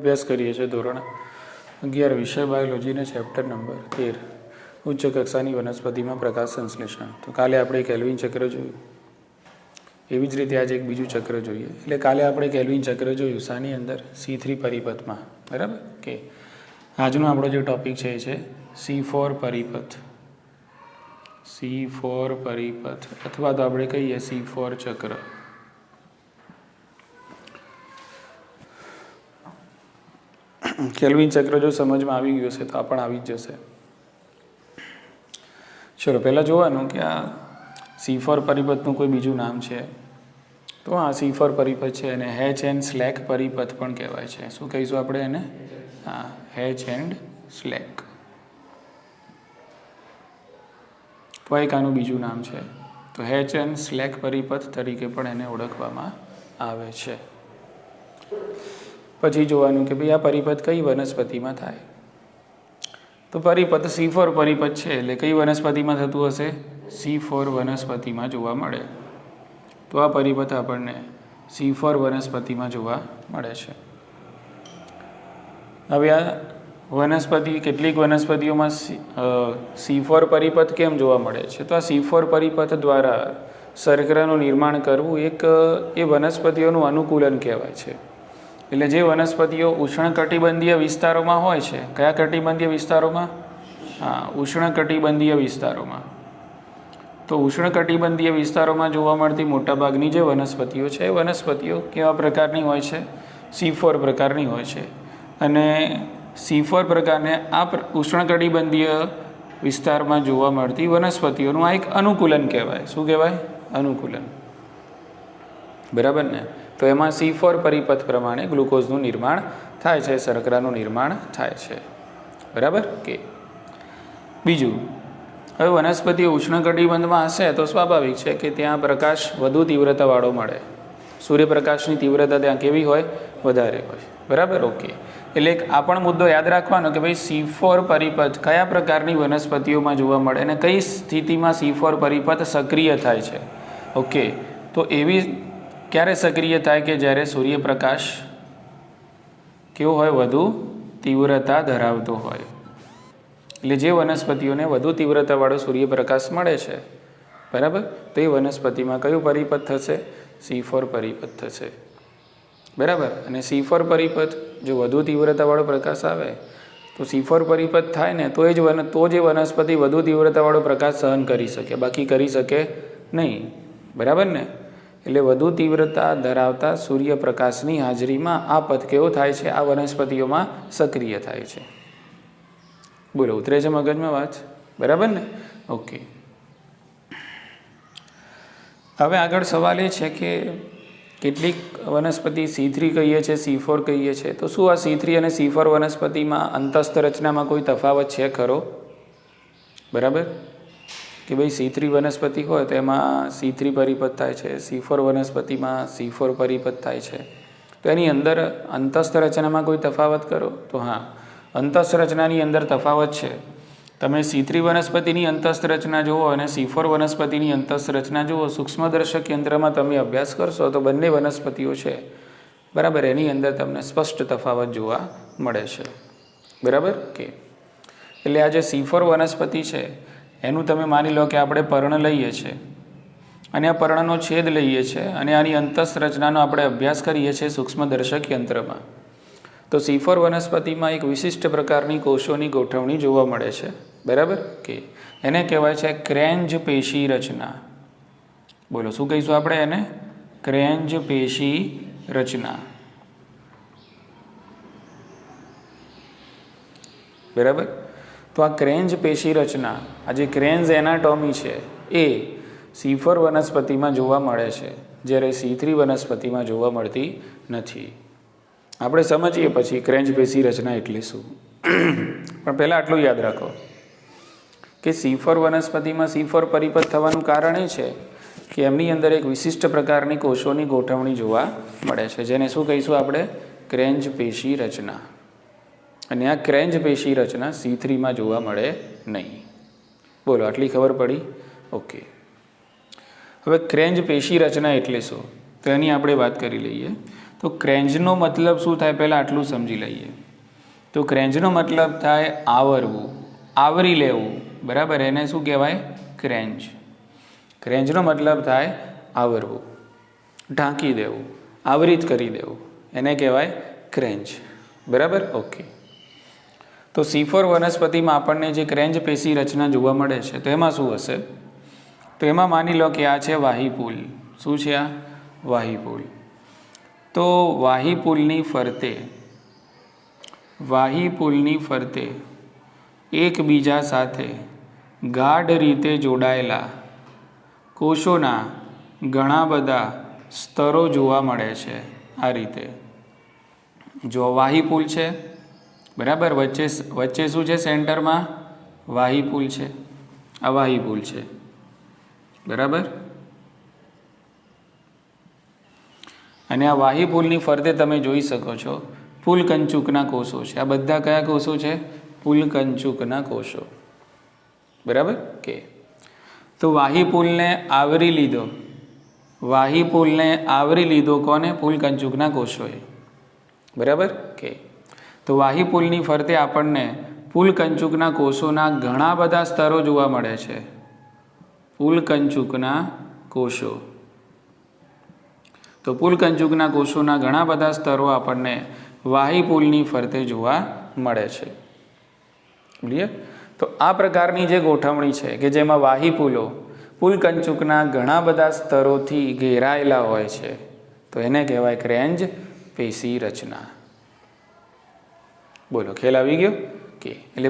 અભ્યાસ કરીએ છીએ ધોરણ 11 વિષય બાયોલોજીને ચેપ્ટર નંબર 13 ઉચ્ચ કક્ષાની વનસ્પતિમાં પ્રકાશ સંશ્લેષણ. તો કાલે આપણે કેલ્વિન ચક્ર જોયું, એવી જ રીતે આજે એક બીજું ચક્ર જોઈએ. એટલે કાલે આપણે કેલ્વિન ચક્ર જોયું શાની અંદર? C3 પરિપથમાં. બરાબર કે આજનો આપણો જે ટોપિક છે એ છે C4 પરિપથ. C4 પરિપથ અથવા તો આપણે કહીએ C4 ચક્ર. કેલ્વિન ચક્ર જો સમજમાં આવી ગયું હશે તો આ પણ આવી જ જશે. ચલો પહેલાં જોવાનું કે આ C4 પરિપથનું કોઈ બીજું નામ છે તો આ C4 પરિપથ છે અને હેચ એન્ડ સ્લેક પરિપથ પણ કહેવાય છે. શું કહીશું આપણે એને? હા, હેચ એન્ડ સ્લેક. તો એક આનું બીજું નામ છે. તો હેચ એન્ડ સ્લેક પરિપથ તરીકે પણ એને ઓળખવામાં આવે છે. પછી જોવાનું કે ભાઈ આ પરિપથ કઈ વનસ્પતિમાં થાય. તો પરિપથ C4 પરિપથ છે એટલે કઈ વનસ્પતિમાં થતું હશે? C4 વનસ્પતિમાં જોવા મળે. તો આ પરિપથ આપણને C4 વનસ્પતિમાં જોવા મળે છે. હવે આ વનસ્પતિ કેટલીક વનસ્પતિઓમાં C4 પરિપથ કેમ જોવા મળે છે? તો આ C4 પરિપથ દ્વારા શર્કરાનું નિર્માણ કરવું એક એ વનસ્પતિઓનું અનુકૂલન કહેવાય છે. એટલે જે વનસ્પતિઓ ઉષ્ણકટિબંધીય વિસ્તારોમાં હોય છે, કયા કટિબંધીય વિસ્તારોમાં? હા, ઉષ્ણકટિબંધીય વિસ્તારોમાં. તો ઉષ્ણકટિબંધીય વિસ્તારોમાં જોવા મળતી મોટાભાગની જે વનસ્પતિઓ છે એ વનસ્પતિઓ કેવા પ્રકારની હોય છે? C4 પ્રકારની હોય છે. અને C4 પ્રકારને આ ઉષ્ણકટિબંધીય વિસ્તારમાં જોવા મળતી વનસ્પતિઓનું આ એક અનુકૂલન કહેવાય. શું કહેવાય? અનુકૂલન. બરાબર ને? તો એમાં C4 પરિપથ પ્રમાણે ગ્લુકોઝનું નિર્માણ થાય છે, શર્કરાનું નિર્માણ થાય છે. બરાબર કે? બીજું, હવે વનસ્પતિ ઉષ્ણકટિબંધમાં હશે તો સ્વાભાવિક છે કે ત્યાં પ્રકાશ વધુ તીવ્રતાવાળો મળે. સૂર્યપ્રકાશની તીવ્રતા ત્યાં કેવી હોય? વધારે હોય. બરાબર? ઓકે. એટલે આ પણ મુદ્દો યાદ રાખવાનો કે ભાઈ C4 પરિપથ કયા પ્રકારની વનસ્પતિઓમાં જોવા મળે અને કઈ સ્થિતિમાં C4 પરિપથ સક્રિય થાય છે. ઓકે. તો એવી ક્યારે સક્રિય થાય કે જ્યારે સૂર્યપ્રકાશ કેવો હોય? વધુ તીવ્રતા ધરાવતો હોય. એટલે જે વનસ્પતિઓને વધુ તીવ્રતાવાળો સૂર્યપ્રકાશ મળે છે, બરાબર, તો એ વનસ્પતિમાં કયું પરિપથ થશે? C4 પરિપથ થશે. બરાબર. અને C4 પરિપથ જો વધુ તીવ્રતાવાળો પ્રકાશ આવે તો C4 પરિપથ થાય ને તો જે વનસ્પતિ વધુ તીવ્રતાવાળો પ્રકાશ સહન કરી શકે, બાકી કરી શકે નહીં. બરાબર ને? એટલે વધુ તીવ્રતા ધરાવતા સૂર્યપ્રકાશની હાજરીમાં આ પથ કેવો થાય છે? આ વનસ્પતિઓમાં સક્રિય થાય છે. બોલો, ઉતરે છે મગજમાં વાત? બરાબર ને? ઓકે. હવે આગળ સવાલ એ છે કે કેટલીક વનસ્પતિ C3 કહીએ છીએ, C4 કહીએ છીએ, તો શું આ C3 અને C4 વનસ્પતિમાં અંતસ્થ રચનામાં કોઈ તફાવત છે ખરો? બરાબર કે ભાઈ C3 વનસ્પતિ હોય તો એમાં C3 પરિપથ થાય છે, C4 વનસ્પતિમાં C4 પરિપથ થાય છે. તો એની અંદર અંતસ્થ રચનામાં કોઈ તફાવત કરો? તો હા, અંતસ્થ રચનાની અંદર તફાવત છે. તમે C3 વનસ્પતિની અંતસ્થ રચના જુઓ અને C4 વનસ્પતિની અંતસ્થ રચના જુઓ, સૂક્ષ્મદર્શક યંત્રમાં તમે અભ્યાસ કરશો તો બંને વનસ્પતિઓ છે, બરાબર, એની અંદર તમને સ્પષ્ટ તફાવત જોવા મળે છે. બરાબર કે? એટલે આ જે C4 વનસ્પતિ છે એનું તમે માની લો કે આપણે પર્ણ લઈએ છીએ અને આ પર્ણનો છેદ લઈએ છીએ અને આની અંતસ્થ રચનાનો આપણે અભ્યાસ કરીએ છીએ સૂક્ષ્મદર્શક યંત્રમાં. તો C4 વનસ્પતિમાં એક વિશિષ્ટ પ્રકારની કોષોની ગોઠવણી જોવા મળે છે. બરાબર કે? એને કહેવાય છે ક્રેન્જ પેશી રચના. બોલો, શું કહીશું આપણે એને? ક્રેન્જ પેશી રચના. બરાબર. તો આ ક્રેન્જ પેશી રચના, આ જે ક્રેન્જ એનાટોમી છે એ C4 વનસ્પતિમાં જોવા મળે છે, જ્યારે C3 વનસ્પતિમાં જોવા મળતી નથી. આપણે સમજીએ પછી ક્રેન્જ પેશી રચના એટલે શું. પણ પહેલાં આટલું યાદ રાખો કે C4 વનસ્પતિમાં C4 પરિપથ થવાનું કારણ એ છે કે એમની અંદર એક વિશિષ્ટ પ્રકારની કોષોની ગોઠવણી જોવા મળે છે, જેને શું કહીશું આપણે? ક્રેન્જ પેશી રચના. અને આ ક્રેન્જ પેશી રચના C3માં જોવા મળે નહીં. બોલો, આટલી ખબર પડી? ઓકે. હવે ક્રેન્જ પેશી રચના એટલે શું તો એની આપણે વાત કરી લઈએ. તો ક્રેન્જનો મતલબ શું થાય પહેલાં આટલું સમજી લઈએ. તો ક્રેન્જનો મતલબ થાય આવરવું, આવરી લેવું, બરાબર. એને શું કહેવાય? ક્રેન્જ. ક્રેન્જનો મતલબ થાય આવરવું, ઢાંકી દેવું, આવરિત કરી દેવું, એને કહેવાય ક્રેન્જ, બરાબર. ઓકે. તો C4 વનસ્પતિમાં આપણને જે ક્રેન્જ પેશી રચના જોવા મળે છે તો એમાં શું હશે? તો એમાં માની લો કે આ છે વાહીપુલ. શું છે આ? વાહીપુલ. તો વાહીપુલની ફરતે એકબીજા સાથે ગાઢ રીતે જોડાયેલા કોષોના ઘણા બધા સ્તરો જોવા મળે છે. આ રીતે જો વાહીપુલ છે, બરાબર. વચ્ચે શું છે? સેન્ટરમાં વાહીપુલ છે. આ વાહીપુલ છે, બરાબર. અને આ વાહીપુલની ફરતે તમે જોઈ શકો છો પુલકંચુકના કોષો છે. આ બધા કયા કોષો છે? પુલકંચુકના કોષો, બરાબર. કે તો વાહીપુલને આવરી લીધો કોને? પુલકંચુકના કોષોએ, બરાબર. કે તો વાહીપુલની ફરતે આપણને પુલકંચુકના કોષોના ઘણા બધા સ્તરો જોવા મળે છે. પુલકંચુકના કોષો. તો પુલકંચુકના કોષોના ઘણા બધા સ્તરો આપણને વાહીપુલની ફરતે જોવા મળે છે. ક્લિયર? તો આ પ્રકારની જે ગોઠવણી છે કે જેમાં વાહીપુલો પુલકંચુકના ઘણા બધા સ્તરોથી ઘેરાયેલા હોય છે તો એને કહેવાય ક્રેન્જ પેશી રચના. બોલો, ખ્યાલ આવી ગયો? કે એટલે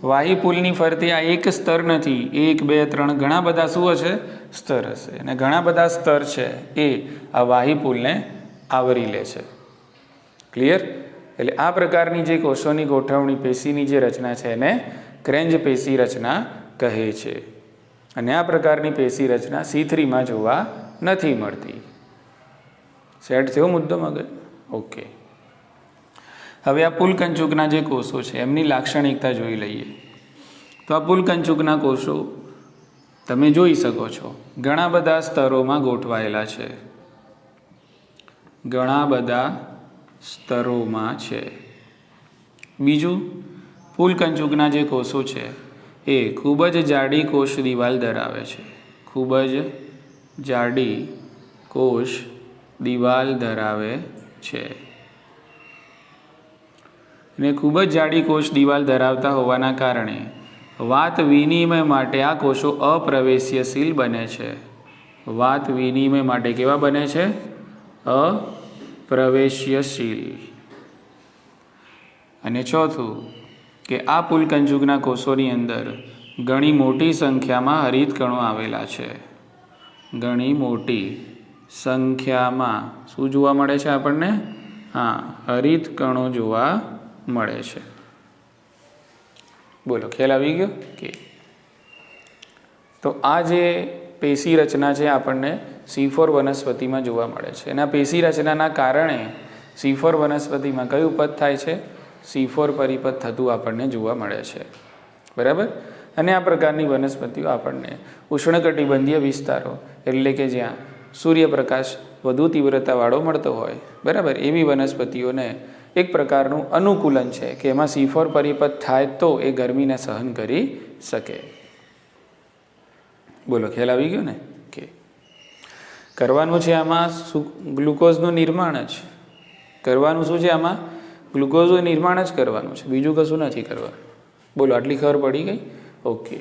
વાહીપુલની ફરતે આ એક સ્તર નથી, 1 2 3 ઘણા બધા શું હશે? સ્તર હશે. અને ઘણા બધા સ્તર છે એ આ વાહીપુલને આવરી લે છે. ક્લિયર? એટલે આ પ્રકારની જે કોષોની ગોઠવણી, પેશીની જે રચના છે એને ક્રેન્જ પેશી રચના કહે છે. અને આ પ્રકારની પેશી રચના C3માં જોવા નથી મળતી. સેટ થયો મુદ્દો મગજ? ઓકે. હવે આ પુલકંચુકના જે કોષો છે એમની લાક્ષણિકતા જોઈ લઈએ. તો આ પુલકંચુકના કોષો તમે જોઈ શકો છો ઘણા બધા સ્તરોમાં ગોઠવાયેલા છે. ઘણા બધા સ્તરોમાં છે. બીજું, પુલકંચુકના જે કોષો છે એ ખૂબ જ જાડી કોષ દિવાલ ધરાવે છે. ખૂબ જ જાડી કોષ દિવાલ ધરાવે છે. અને ખૂબ જ જાડી કોષ દિવાલ ધરાવતા હોવાના કારણે વાત વિનિમય માટે આ કોષો અપ્રવેશ્યશીલ બને છે. વાત વિનિમય માટે કેવા બને છે? અપ્રવેશ્યશીલ. અને ચોથું કે આ પુલકંચુકના કોષોની અંદર ઘણી મોટી સંખ્યામાં હરિતકણો આવેલા છે. ઘણી મોટી સંખ્યામાં શું જોવા મળે છે આપણને? હા, હરિતકણો જોવા મળે છે. બોલો, ખ્યાલ આવી ગયો? કે તો આ જે પેશી રચના છે આપણને C4 વનસ્પતિમાં જોવા મળે છે. અને આ પેશી રચનાના કારણે C4 વનસ્પતિમાં કયું પદ થાય છે? C4 પરિપથ થતું આપણને જોવા મળે છે, બરાબર. અને આ પ્રકારની વનસ્પતિઓ આપણને ઉષ્ણકટિબંધીય વિસ્તારો, એટલે કે જ્યાં સૂર્યપ્રકાશ વધુ તીવ્રતાવાળો મળતો હોય, બરાબર, એવી વનસ્પતિઓને એક પ્રકારનું અનુકૂલન છે કે એમાં C4 પરિપથ થાય તો એ ગરમીને સહન કરી શકે. બોલો, ખ્યાલ આવી ગયો ને? કે કરવાનું છે આમાં ગ્લુકોઝનું નિર્માણ જ કરવાનું. શું છે આમાં? ગ્લુકોઝનું નિર્માણ જ કરવાનું છે, બીજું કશું નથી કરવાનું. બોલો, આટલી ખબર પડી ગઈ? ઓકે.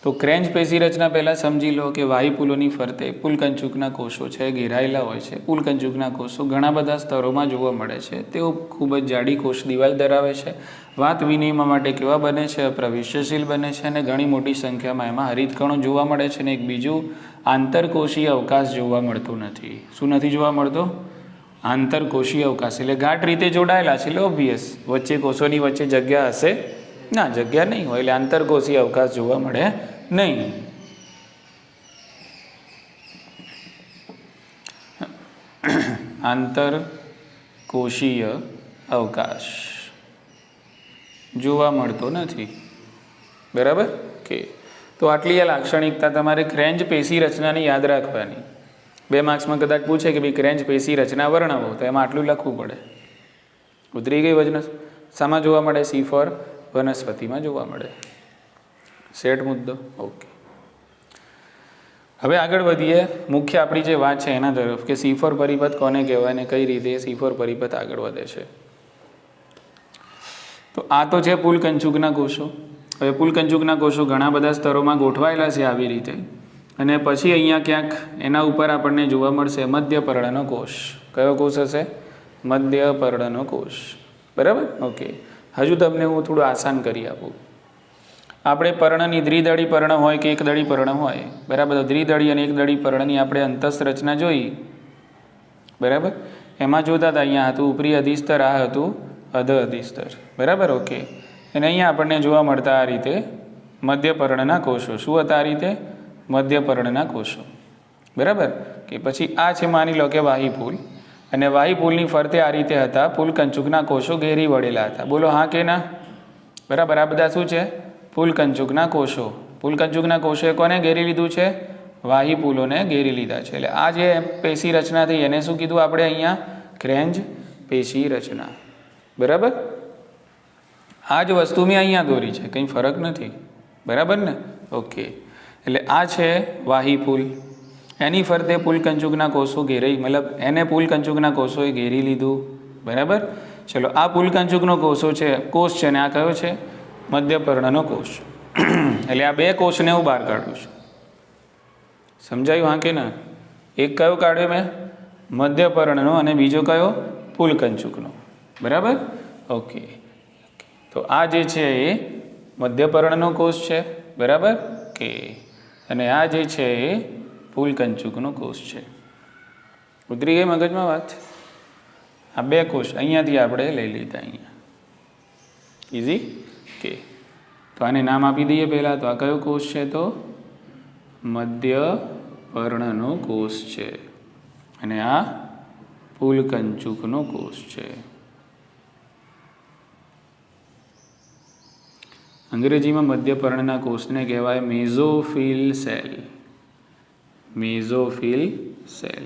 તો ક્રેન્જ પેશી રચના પહેલાં સમજી લો કે વાહીપુલોની ફરતે પુલકંચુકના કોષો છે ઘેરાયેલા હોય છે. પુલકંચુકના કોષો ઘણા બધા સ્તરોમાં જોવા મળે છે. તેઓ ખૂબ જ જાડી કોષ દિવાલ ધરાવે છે. વાત વિનિમય માટે કેવા બને છે? અપ્રવેશ્યશીલ બને છે. અને ઘણી મોટી સંખ્યામાં એમાં હરિતકણો જોવા મળે છે. અને એક બીજું, આંતરકોષીય અવકાશ જોવા મળતો નથી. શું નથી જોવા મળતો? આંતરકોષીય અવકાશ. એટલે ગાઢ રીતે જોડાયેલા છે, એટલે ઓબ્વિયસ વચ્ચે કોષોની વચ્ચે જગ્યા હશે ના, જગ્યા નહીં હોય, એટલે આંતરકોષીય અવકાશ જોવા મળે નહીં. આંતરકોષીય અવકાશ જોવા મળતો નથી, બરાબર. કે તો આટલી આ લાક્ષણિકતા તમારે ક્રેન્જ પેશી રચનાની યાદ રાખવાની, 2 માર્ક્સમાં કદાચ પૂછે કે ભાઈ ક્રેન્ચ પેશી રચના વર્ણવો, તો એમાં આટલું લખવું પડે. ઉતરી ગઈ વજન? શામાં જોવા મળે? સી ફોર વનસ્પતિમાં જોવા મળે. સેટ મુદ્દો. ઓકે, હવે આગળ વધીએ. મુખ્ય આપણી જે વાત છે એના તરફ કે સી ફોર પરિપથ કોને કહેવાય ને કઈ રીતે સી ફોર પરિપથ આગળ વધે છે. તો આ તો છે પુલકંચુકના કોષો. હવે પુલકંચુકના કોષો ઘણા બધા સ્તરોમાં ગોઠવાયેલા છે આવી રીતે, અને પછી અહીંયા ક્યાંક એના ઉપર આપણને જોવા મળશે મધ્યપર્ણનો કોષ. કયો કોષ હશે? મધ્યપર્ણનો કોષ. બરાબર? ઓકે, હજુ તમને હું થોડું આસાન કરી આપું. આપણે પર્ણની દ્વિદળી પર્ણ હોય કે એકદળી પર્ણ હોય, બરાબર, દ્વિદળી અને એકદળી પર્ણની આપણે અંતસ્થ રચના જોઈ, બરાબર. એમાં જોતા હતા અહીંયા હતું ઉપરી અધિસ્તર, આ હતું અધ અધિસ્તર, બરાબર. ઓકે, અને અહીંયા આપણને જોવા મળતા આ રીતે મધ્યપર્ણના કોષો. શું હતા આ રીતે? મધ્યપર્ણના કોષો, બરાબર. કે પછી આ છે માની લો કે વાહીપુલ, અને વાહીપુલની ફરતે આ રીતે હતા પુલકંચુકના કોષો ઘેરી વળેલા હતા. બોલો હા કે ના? બરાબર. આ બધા શું છે? પુલકંચુકના કોષો. પુલકંચુકના કોષોએ કોને ઘેરી લીધું છે? વાહીપુલોને ઘેરી લીધા છે. એટલે આ જે પેશી રચના થઈ એને શું કીધું આપણે અહીંયા? ક્રેન્ચ પેશી રચના. બરાબર. આ જ વસ્તુ મેં અહીંયા દોરી છે, કંઈ ફરક નથી, બરાબર ને? ઓકે, એટલે આ છે વાહીપુલ, એની ફરતે પુલકંચુકના કોષો ઘેરાઈ, મતલબ એને પુલકંચુકના કોષોએ ઘેરી લીધું, બરાબર. ચલો, આ પુલકંચુકનો કોષ છે ને આ કયો છે? મધ્યપર્ણનો કોષ. એટલે આ 2 કોષને હું બહાર કાઢું છું. સમજાયું હા કે ના? એક કયો કાઢ્યો મેં? મધ્યપર્ણનો, અને બીજો કયો? પુલકંચુકનો, બરાબર. ઓકે, તો આ જે છે એ મધ્યપર્ણનો કોષ છે, બરાબર. કે અને આ જે છે એ પુલકંચુકનો કોષ છે. ઉતરી ગઈ મગજમાં વાત? આ 2 કોષ અહીંયાથી આપણે લઈ લીધા અહીંયા. ઇઝી? કે તો આને નામ આપી દઈએ પહેલાં. તો આ કયો કોષ છે? તો મધ્યપર્ણનો કોષ છે, અને આ પુલકંચુકનો કોષ છે. અંગ્રેજીમાં મધ્યપર્ણના કોષને કહેવાય મેઝોફિલ સેલ. મેઝોફિલ સેલ.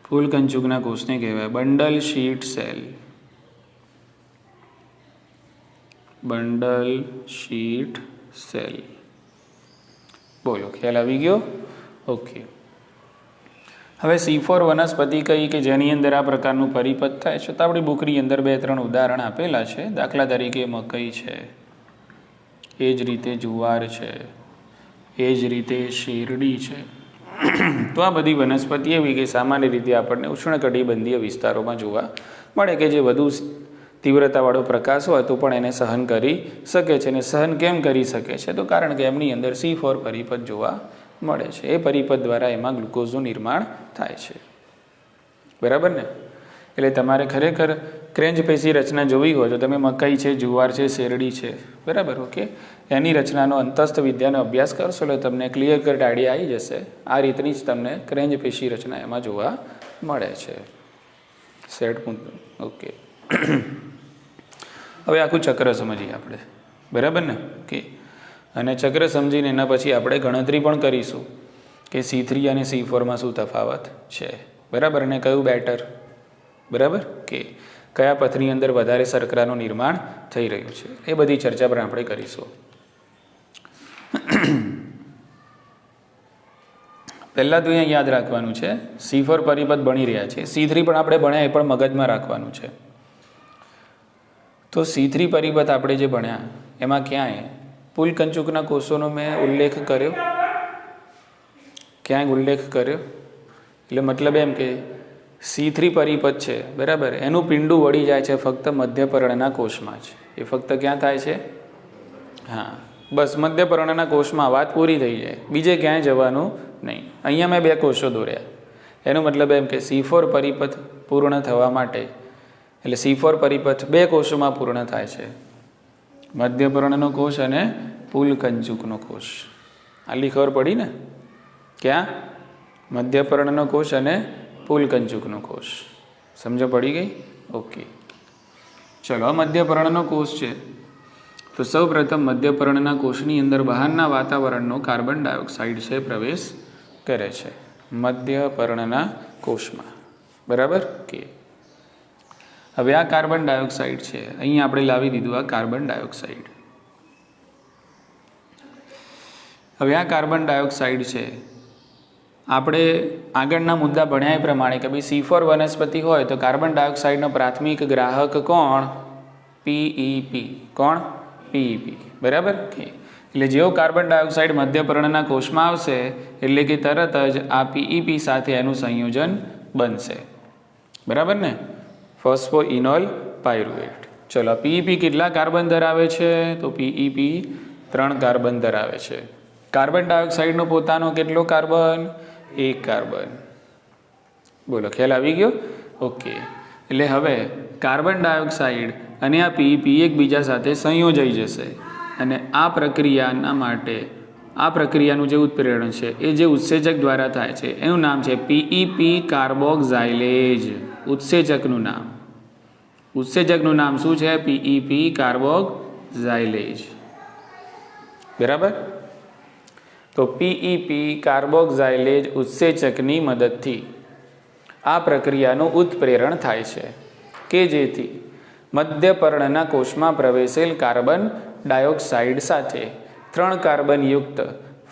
પુલકંચુકના કોષને કહેવાય bundle sheet cell. Bundle sheet cell. બોલો, ખ્યાલ આવી ગયો? ઓકે, હવે C4 વનસ્પતિ કઈ કે જેની અંદર આ પ્રકારનું પરિપથ થાય છે. તો આપણી બુકની અંદર 2-3 ઉદાહરણ આપેલા છે. દાખલા તરીકે મકઈ છે, એ જ રીતે જુવાર છે, એ જ રીતે શેરડી છે. તો આ બધી વનસ્પતિ એવી કે સામાન્ય રીતે આપણને ઉષ્ણકટિબંધીય વિસ્તારોમાં જોવા મળે કે જે વધુ તીવ્રતાવાળો પ્રકાશ હોય તો પણ એને સહન કરી શકે છે. અને સહન કેમ કરી શકે છે? તો કારણ કે એમની અંદર C4 પરિપથ જોવા મળે છે. એ પરિપથ દ્વારા એમાં ગ્લુકોઝનું નિર્માણ થાય છે, બરાબર ને? એટલે તમારે ખરેખર ક્રેન્ચ પેશી રચના જોવી હોય તો તમે મકાઈ છે, જુવાર છે, શેરડી છે, બરાબર. ઓકે, એની રચનાનો અંતસ્થ વિદ્યાનો અભ્યાસ કરશો એટલે તમને ક્લિયર કટ આઈડિયા આવી જશે. આ રીતની જ તમને ક્રેન્ચ પેશી રચના એમાં જોવા મળે છે. સેટ મુદ્દો. ઓકે, હવે આખું ચક્ર સમજીએ આપણે, બરાબર ને? ઓકે, અને ચક્ર સમજીને એના પછી આપણે ગણતરી પણ કરીશું કે C3 અને C4માં શું તફાવત છે, બરાબર, અને કયું બેટર, બરાબર, કે કયા પથની અંદર વધારે શર્કરાનું નિર્માણ થઈ રહ્યું છે. એ બધી ચર્ચા પણ આપણે કરીશું. પહેલાં તો અહીંયા યાદ રાખવાનું છે C4 પરિપથ ભણી રહ્યા છે. C3 પણ આપણે ભણ્યા, એ પણ મગજમાં રાખવાનું છે. તો C3 પરિપથ આપણે જે ભણ્યા એમાં ક્યાંય પુલકંચુકના કોષોનો મેં ઉલ્લેખ કર્યો? ક્યાંય ઉલ્લેખ કર્યો? એટલે મતલબ એમ કે C3 પરિપથ છે, બરાબર, એનું પિંડું વળી જાય છે ફક્ત મધ્યપર્ણના કોષમાં જ. એ ફક્ત ક્યાં થાય છે? હા, બસ મધ્યપર્ણના કોષમાં વાત પૂરી થઈ જાય, બીજે ક્યાંય જવાનું નહીં. અહીંયા મેં 2 કોષો દોર્યા. એનો મતલબ એમ કે C4 પરિપથ પૂર્ણ થવા માટે, એટલે C4 પરિપથ 2 કોષોમાં પૂર્ણ થાય છે, મધ્યપર્ણનો કોષ અને પુલકંચુકનો કોષ. આટલી ખબર પડી ને? ક્યાં? મધ્યપર્ણનો કોષ અને પુલકંચુકનો કોષ. સમજો પડી ગઈ? ઓકે, ચલો, મધ્યપર્ણનો કોષ છે. તો સૌ પ્રથમ મધ્યપર્ણના કોષની અંદર બહારના વાતાવરણનો કાર્બન ડાયોક્સાઇડ છે પ્રવેશ કરે છે, મધ્ય પર્ણના કોષમાં. બરાબર કે હવે આ કાર્બન ડાયોક્સાઇડ છે, અહીં આપણે લાવી દીધું આ કાર્બન ડાયોક્સાઇડ. હવે આ કાર્બન ડાયોક્સાઇડ છે, આપણે આગળના મુદ્દા ભણ્યા એ પ્રમાણે કે ભાઈ C4 વનસ્પતિ હોય તો કાર્બન ડાયોક્સાઇડનો પ્રાથમિક ગ્રાહક કોણ? PEP. કોણ? PEP. બરાબર કે એટલે જેવો કાર્બન ડાયોક્સાઇડ મધ્યપર્ણના કોષમાં આવશે એટલે કે તરત જ આ PEP સાથે એનું સંયોજન બનશે. બરાબર ને? ફોસ્ફોઇનોલ પાયરુવેટ. ચલો PEP કેટલા કાર્બન ધરાવે છે? તો PEP 3 કાર્બન ધરાવે છે. કાર્બન ડાયોક્સાઇડનો પોતાનો કેટલો કાર્બન? 1 કાર્બન. બોલો ખ્યાલ આવી ગયો? ઓકે. એટલે હવે કાર્બન ડાયોક્સાઇડ અને આ PEP એકબીજા સાથે સંયોજાઈ જશે અને આ પ્રક્રિયાના માટે આ પ્રક્રિયાનું જે ઉત્પ્રેરણ છે એ જે ઉત્સેચક દ્વારા થાય છે એનું નામ છે PEP કાર્બોક્સાઇલેજ. ઉત્સેચકનું નામ શું છે? PEP કાર્બોક્સાઇલેજ. બરાબર? તો PEP કાર્બોક્સાઇલેજ ઉત્સેચકની મદદથી આ પ્રક્રિયાનું ઉત્પ્રેરણ થાય છે કે જેથી મધ્યપર્ણના કોષમાં પ્રવેશેલ કાર્બન ડાયોક્સાઇડ સાથે 3 કાર્બનયુક્ત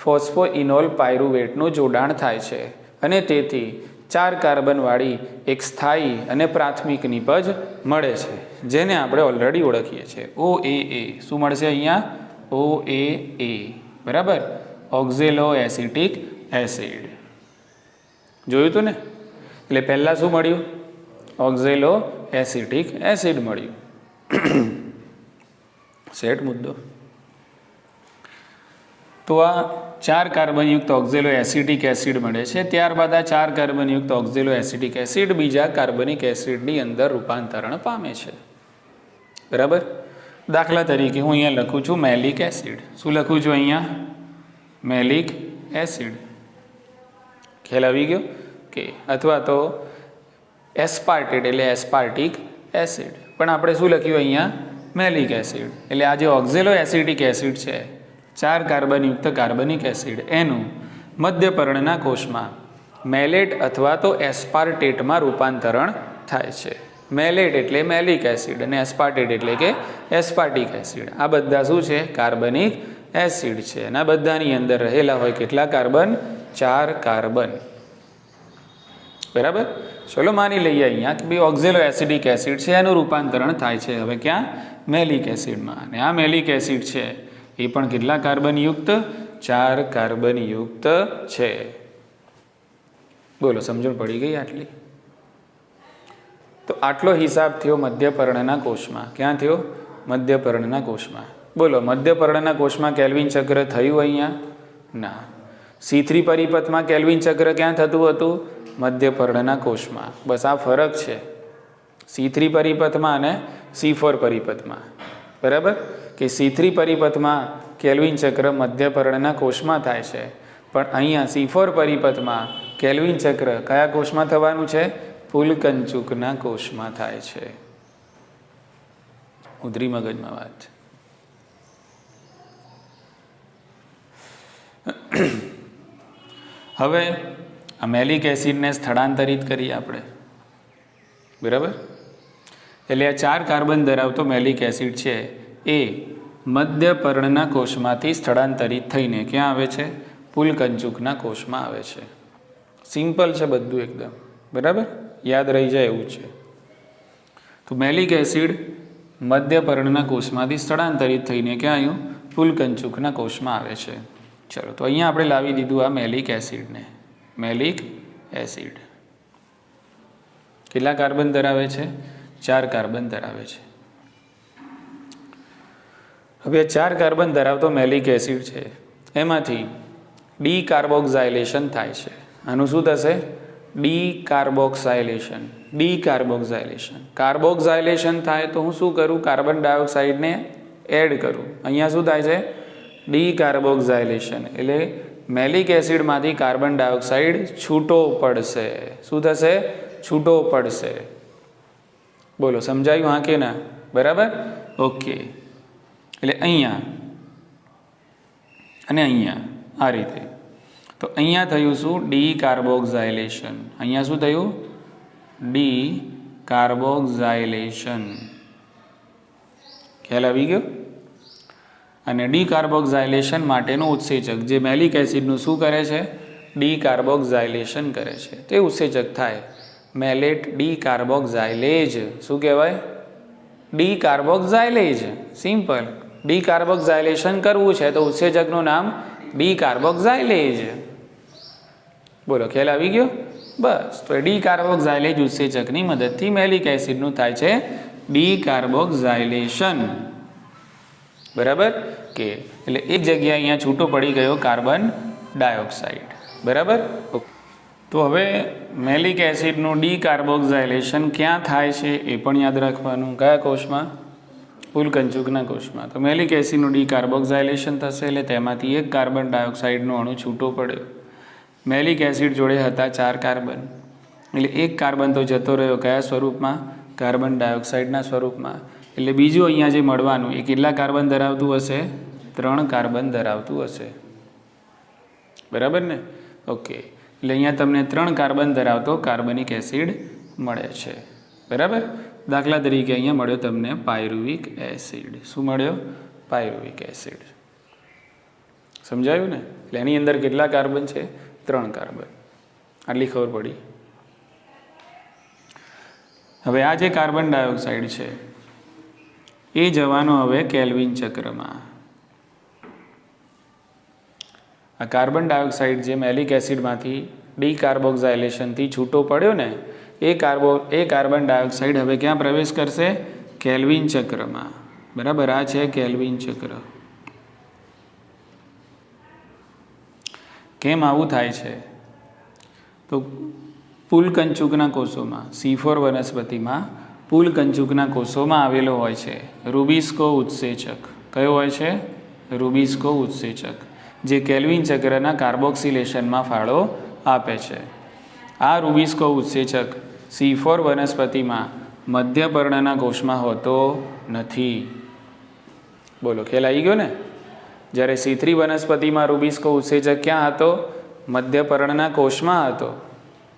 ફોસ્ફોઇનોલ પાયરુવેટનું જોડાણ થાય છે અને તેથી 4 કાર્બનવાળી એક સ્થાયી અને પ્રાથમિક નિપજ મળે છે જેને આપણે ઓલરેડી ઓળખીએ છીએ OAA. શું મળશે અહીંયા? OAA. બરાબર? ઓક્ઝેલો એસિટિક એસિડ. જોયું હતું ને? એટલે પહેલાં શું મળ્યું? ઓક્ઝેલો એસિટિક એસિડ મળ્યું. સેટ મુદ્દો. તો આ 4 કાર્બનયુક્ત ઓક્ઝેલો એસિટિક એસિડ મળે છે. ત્યારબાદ આ 4 કાર્બનયુક્ત ઓક્ઝેલો એસિટિક એસિડ બીજા કાર્બનિક એસિડની અંદર રૂપાંતરણ પામે છે. બરાબર? દાખલા તરીકે હું અહીંયા લખું છું મેલિક એસિડ. શું લખું છું અહીંયા? મેલિક એસિડ. ખ્યાલ આવી ગયો કે? અથવા તો એસ્પાર્ટેટ એટલે એસ્પાર્ટિક એસિડ. પણ આપણે શું લખ્યું અહીંયા? મેલિક એસિડ. એટલે આ જે ઓક્ઝેલો એસિટિક એસિડ છે 4 કાર્બનયુક્ત કાર્બનિક એસિડ એનું મધ્યપર્ણના કોષમાં મેલેટ અથવા તો એસ્પાર્ટેટમાં રૂપાંતરણ થાય છે. મેલેટ એટલે મેલિક એસિડ અને એસ્પાર્ટેટ એટલે કે એસ્પાર્ટિક એસિડ. આ બધા શું છે? કાર્બનિક એસિડ છે. અને આ બધાની અંદર રહેલા હોય કેટલા કાર્બન? 4 કાર્બન. બરાબર? ચલો માની લઈએ અહીંયા કે ભાઈ ઓક્ઝેલો એસિડિક એસિડ છે એનું રૂપાંતરણ થાય છે હવે ક્યાં? મેલિક એસિડમાં. અને આ મેલિક એસિડ છે એ પણ કેટલા કાર્બનયુક્ત? 4 કાર્બનયુક્ત છે. બોલો સમજણ પડી ગઈ આટલી? તો આટલો હિસાબ થયો મધ્યપર્ણના કોષમાં. ક્યાં થયો? મધ્યપર્ણના કોષમાં. બોલો મધ્યપર્ણના કોષમાં કેલ્વિન ચક્ર થયું અહીંયા? ના. C3 પરિપથમાં કેલ્વિન ચક્ર ક્યાં થતું હતું? મધ્યપર્ણના કોષમાં. બસ આ ફરક છે C3 પરિપથમાં અને C4 પરિપથમાં. બરાબર? કે C3 પરિપથમાં કેલ્વિન ચક્ર મધ્યપર્ણના કોષમાં થાય છે પણ અહીંયા C4 પરિપથમાં કેલ્વિન ચક્ર કયા કોષમાં થવાનું છે? ફૂલકંચુકના કોષમાં થાય છે. ઉધરી મગજમાં વાત. હવે આ મેલિક એસિડને સ્થળાંતરિત કરીએ આપણે. બરાબર? એટલે આ 4 કાર્બન ધરાવતો મેલિક એસિડ છે એ મધ્યપર્ણના કોષમાંથી સ્થળાંતરિત થઈને ક્યાં આવે છે? ફૂલકંચુકના કોષમાં આવે છે. સિમ્પલ છે બધું એકદમ. બરાબર? યાદ રહી જાય એવું છે. તો મેલિક એસિડ મધ્યપર્ણના કોષમાંથી સ્થળાંતરિત થઈને ક્યાં આવ્યું? ફૂલકંચુકના કોષમાં આવે છે. ચલો તો અહીંયા આપણે લાવી દીધું આ મેલિક એસિડને. મેલિક એસિડ કેટલા કાર્બન ધરાવે છે? 4 કાર્બન ધરાવે છે. હવે 4 કાર્બન ધરાવતો મેલિક એસિડ છે એમાંથી ડીકાર્બોક્સાઇલેશન થાય છે. આનું શું થશે? ડીકાર્બોક્સાઇલેશન. ડીકાર્બોક્સાઇલેશન. કાર્બોક્સાઇલેશન થાય તો હું શું કરું? કાર્બન ડાયોક્સાઇડને એડ કરું. અહીંયા શું થાય છે? ડીકાર્બોક્સાઇલેશન. એટલે મેલિક એસિડમાંથી કાર્બન ડાયોક્સાઇડ છૂટો પડશે. શું થશે? છૂટો પડશે. બોલો સમજાયું? હા કે ના? બરાબર? ઓકે. એટલે અહીંયા અને અહીંયા આ રીતે. તો તો અહીંયા થયું શું? ડી કાર્બોક્સાઇલેશન. અહીંયા શું થયું? ડી કાર્બોક્સાઇલેશન. ખ્યાલ આવી ગયો? અને ડી કાર્બોક્સાઇલેશન માટેનું ઉત્સેચક જે મેલિક એસિડનું શું કરે છે? ડી કાર્બોક્સાઇલેશન કરે છે. તે ઉત્સેચક થાય મેલેટ ડી કાર્બોક્સાઇલેજ. શું કહેવાય? ડી કાર્બોક્સાઇલેજ. સિમ્પલ. ડી કાર્બોક્સાઇલેશન કરવું છે તો ઉત્સેચકનું નામ ડી કાર્બોક્સાઇલેજ. બોલો, ખ્યાલ આવી ગયો? બસ. તો ડી કાર્બોક્સાઇલેજ ઉત્સેચકની મદદથી મેલિક એસિડનું થાય છે ડી કાર્બોક્સાઇલેશન. બરાબર કે? એટલે એક જગ્યાએ અહીંયા છૂટો પડી ગયો કાર્બન ડાયોક્સાઇડ. બરાબર. તો હવે મેલિક એસિડનું ડી કાર્બોક્સાઇલેશન ક્યાં થાય છે એ પણ યાદ રાખવાનું. કયા કોષમાં? પુલકંચુકના કોષમાં. તો મેલિક એસિડનું ડી કાર્બોક્સાઇલેશન થશે એટલે તેમાંથી એક કાર્બન ડાયોક્સાઇડનો અણુ છૂટો પડ્યો. મેલિક એસિડ જોડે હતા 4 કાર્બન, એટલે એક કાર્બન તો જતો રહ્યો. કયા સ્વરૂપમાં? કાર્બન ડાયોક્સાઇડના સ્વરૂપમાં. એટલે બીજું અહીંયા જે મળવાનું એ કેટલા કાર્બન ધરાવતું હશે? 3 કાર્બન ધરાવતું હશે. બરાબર ને? ઓકે. એટલે અહીંયા તમને 3 કાર્બન ધરાવતો કાર્બનિક એસિડ મળે છે. બરાબર. દાખલા તરીકે અહીંયા મળ્યો તમને પાયરુવિક એસિડ. શું મળ્યો? Pyruvic acid. સમજાયું ને? એટલે એની અંદર કેટલા કાર્બન છે? 3 કાર્બન. આટલી ખબર પડી. હવે આ જે કાર્બન ડાયોક્સાઇડ છે એ જવાનો હવે કેલ્વિન ચક્રમાં. આ કાર્બન ડાયોક્સાઇડ જે મેલિક એસિડમાંથી ડી કાર્બોક્સાઇલેશનથી છૂટો પડ્યો ને એ કાર્બન ડાયોક્સાઇડ હવે ક્યાં પ્રવેશ કરશે? કેલ્વિન ચક્રમાં. બરાબર. આ છે કેલ્વિન ચક્ર. કેમ આવું થાય છે? તો પુલકંચુકના કોષોમાં, C4 વનસ્પતિમાં પુલકંચુકના કોષોમાં આવેલો હોય છે રૂબિસ્કો ઉત્સેચક. કયો હોય છે? રૂબિસ્કો ઉત્સેચક, જે કેલ્વિન ચક્રના કાર્બોક્સિલેશનમાં ફાળો આપે છે. આ રૂબિસ્કો ઉત્સેચક C4 વનસ્પતિમાં મધ્યપર્ણના કોષમાં હોતો નથી. બોલો, ખ્યાલ આવી ગયો ને? જ્યારે C3 વનસ્પતિમાં રૂબિસ્કો ઉત્સેચક ક્યાં હતો? મધ્યપર્ણના કોષમાં હતો.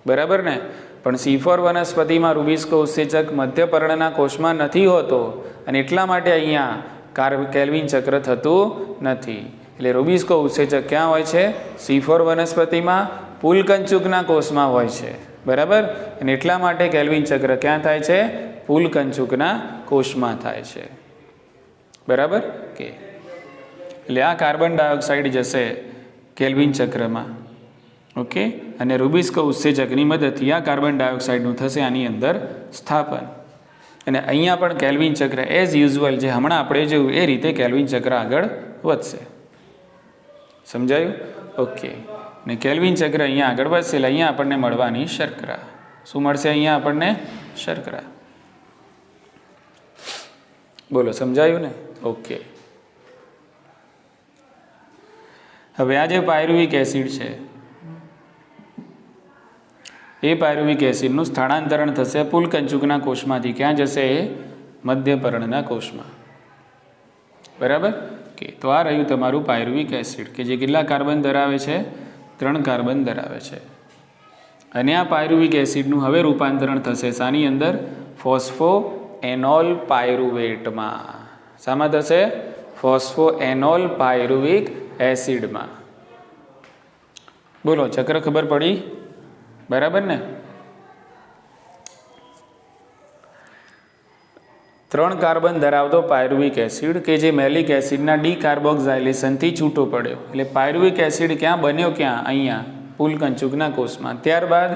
બરાબર ને? પણ C4 વનસ્પતિમાં રૂબિસ્કો ઉત્સેચક મધ્યપર્ણના કોષમાં નથી હોતો અને એટલા માટે અહીંયા કેલ્વિન ચક્ર થતું નથી. એટલે રૂબિસ્કો ઉત્સેચક ક્યાં હોય છે? C4 વનસ્પતિમાં પુલકંચુકના કોષમાં હોય છે. બરાબર. અને એટલા માટે કેલ્વિન ચક્ર ક્યાં થાય છે? પુલકંચુકના કોષમાં થાય છે. બરાબર કે? એટલે આ કાર્બન ડાયોક્સાઇડ જશે કેલ્વિન ચક્રમાં. ઓકે. અને રૂબિસ્કો ઉત્સેચકની મદદથી આ કાર્બન ડાયોક્સાઇડનું થશે આની અંદર સ્થાપન. અને અહીંયા પણ કેલ્વિન ચક્ર એઝ યુઝ્યુઅલ જે હમણાં આપણે જોયું એ રીતે કેલ્વિન ચક્ર આગળ વધશે. સમજાયું? ઓકે. ને કેલ્વિન ચક્ર અહીંયા આગળ વધશે એટલે અહીંયા આપણને મળવાની શર્કરા. શું મળશે અહીંયા આપણને? શર્કરા. બોલો, સમજાયું ને? ઓકે. હવે આ જે પાયરુવિક એસિડ છે એ પાયરુવિક એસિડનું સ્થાનાંતરણ થશે પુલકંચુકના કોષમાંથી. ક્યાં જશે? મધ્યપર્ણના કોષમાં. બરાબર કે? તો આ રહ્યું તમારું પાયરુવિક એસિડ કે જે કેટલા કાર્બન ધરાવે છે? 3 કાર્બન ધરાવે છે. અને આ પાયરુવિક એસિડનું હવે રૂપાંતરણ થશે શાની અંદર? ફોસ્ફોએનોલ પાયરુવેટમાં. શામાં થશે? ફોસ્ફોએનોલ પાયરુવિક એસિડમાં. બોલો, ચક્ર ખબર પડી? બરાબર ને? 3 કાર્બન ધરાવતો પાયરુવિક એસિડ કે જે મેલિક એસિડના ડી કાર્બોક્સાઇલેશનથી છૂટો પડ્યો. એટલે પાયરુવિક એસિડ ક્યાં બન્યો? ક્યાં? અહીંયા પુલકંચુકના કોષમાં. ત્યારબાદ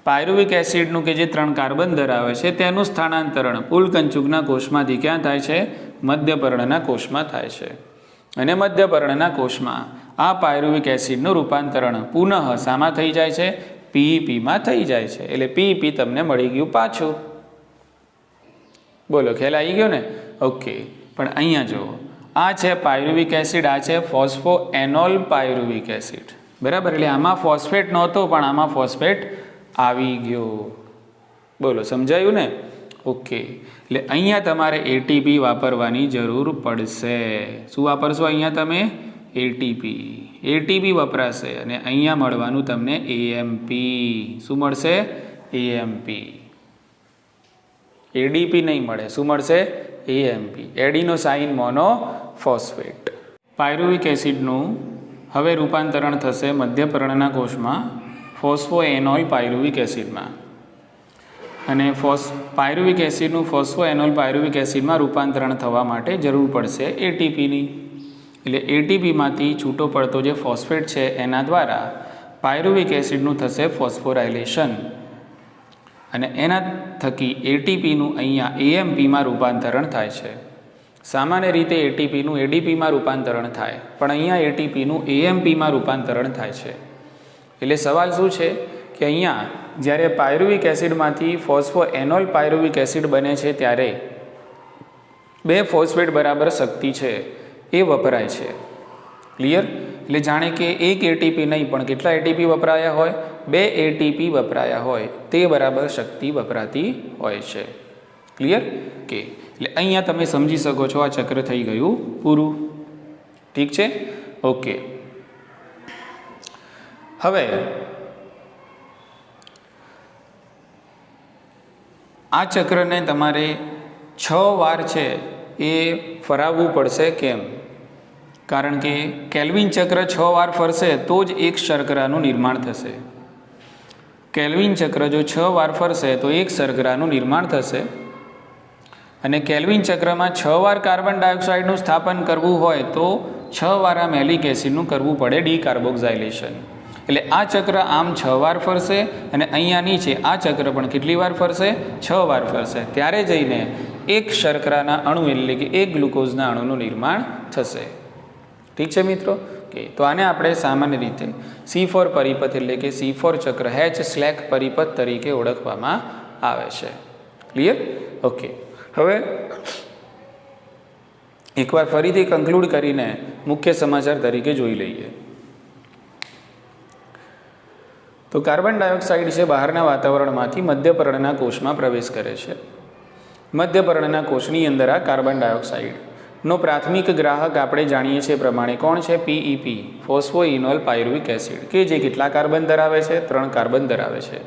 પાયરુવિક એસિડનું કે જે 3 કાર્બન ધરાવે છે તેનું સ્થાનાંતરણ પુલકંચુકના કોષમાંથી ક્યાં થાય છે? મધ્યપર્ણના કોષમાં થાય છે. અને મધ્યપર્ણના કોષમાં આ પાયરુવિક એસિડનું રૂપાંતરણ પુનઃ શામાં થઈ જાય છે? પીઈપીમાં થઈ જાય છે. એટલે પીઈપી તમને મળી ગયું પાછું. બોલો, ખ્યાલ આવી ગયો ને? ઓકે. પણ અહીંયા જુઓ, આ છે પાયરુવિક એસિડ, આ છે ફોસ્ફોએનોલ પાયરુવિક એસિડ. બરાબર. એટલે આમાં ફોસ્ફેટ નહોતો પણ આમાં ફોસ્ફેટ આવી ગયો. બોલો, સમજાયું ને? ઓકે. એટલે અહીંયા તમારે એટીપી વાપરવાની જરૂર પડશે. શું વાપરશો અહીંયા તમે? એટીપી વપરાશે અને અહીંયા મળવાનું તમને એએમપી. શું મળશે? એએમપી. એડીપી નહીં મળે. શું મળશે? એએમપી. એડીનો sign monophosphate. પાયરુવિક એસિડનું હવે રૂપાંતરણ થશે મધ્યપર્ણના કોષમાં ફોસ્ફોએનોલ પાયરુવિક એસિડમાં, અને પાયરુવિક એસિડનું ફોસ્ફોએનોલ પાયરુવિક એસિડમાં રૂપાંતરણ થવા માટે જરૂર પડશે એટીપીની. એટલે એટીપીમાંથી છૂટો પડતો જે ફોસ્ફેટ છે એના દ્વારા પાયરુવિક એસિડનું થશે ફોસ્ફોરાયલેશન, અને એના થકી એટીપીનું અહીંયા એએમપીમાં રૂપાંતરણ થાય છે. સામાન્ય રીતે એટીપીનું એડીપીમાં રૂપાંતરણ થાય, પણ અહીંયા એટીપીનું એએમપીમાં રૂપાંતરણ થાય છે. એટલે સવાલ શું છે કે અહીંયા જ્યારે પાયરુવિક એસિડમાંથી ફોસ્ફોએનોલ પાયરુવિક એસિડ બને છે ત્યારે 2 ફોસ્ફેટ બરાબર શક્તિ છે એ વપરાય છે. ક્લિયર? એટલે જાણે કે એક એટીપી નહીં પણ કેટલા એટીપી વપરાયા હોય? 2 એટીપી વપરાયા હોય તે બરાબર શક્તિ વપરાતી હોય છે. ક્લિયર? કે એટલે અહીંયા તમે સમજી શકો છો આ ચક્ર થઈ ગયું પૂરું. ઠીક છે? ઓકે. હવે આ ચક્રને તમારે 6 વાર છે એ ફરાવવું પડશે. કેમ? કારણ કે કેલ્વિન ચક્ર 6 વાર ફરશે તો જ એક શર્કરાનું નિર્માણ થશે. કેલ્વિન ચક્ર જો 6 વાર ફરશે તો એક શર્કરાનું નિર્માણ થશે, અને કેલ્વિન ચક્રમાં 6 વાર કાર્બન ડાયોક્સાઇડનું સ્થાપન કરવું હોય તો 6 વાર આ મેલિક એસિડનું કરવું પડે ડીકાર્બોક્સાઇલેશન. એટલે આ ચક્ર આમ 6 વાર ફરશે, અને અહીંયા નીચે આ ચક્ર પણ કેટલી વાર ફરશે? 6 વાર ફરશે. ત્યારે જઈને એક શર્કરાના અણુ એટલે કે એક ગ્લુકોઝના અણુનું નિર્માણ થશે. ઠીક છે મિત્રો? કે તો આને આપણે સામાન્ય રીતે C4 પરિપથ એટલે કે C4 ચક્ર H પરિપથ તરીકે ઓળખવામાં આવે છે. ક્લિયર? ઓકે. હવે એકવાર ફરીથી કન્ક્લુડ કરીને મુખ્ય સમાચાર તરીકે જોઈ લઈએ. તો કાર્બન ડાયોક્સાઇડ છે બહારના વાતાવરણમાંથી મધ્યપર્ણના કોષમાં પ્રવેશ કરે છે. મધ્યપર્ણના કોષની અંદર આ કાર્બન ડાયોક્સાઇડનો પ્રાથમિક ગ્રાહક આપણે જાણીએ છીએ પ્રમાણે કોણ છે? પીઈપી, ફોસ્ફોઇનોલ પાયરુવિક એસિડ, કે જે કેટલા કાર્બન ધરાવે છે? 3 કાર્બન ધરાવે છે.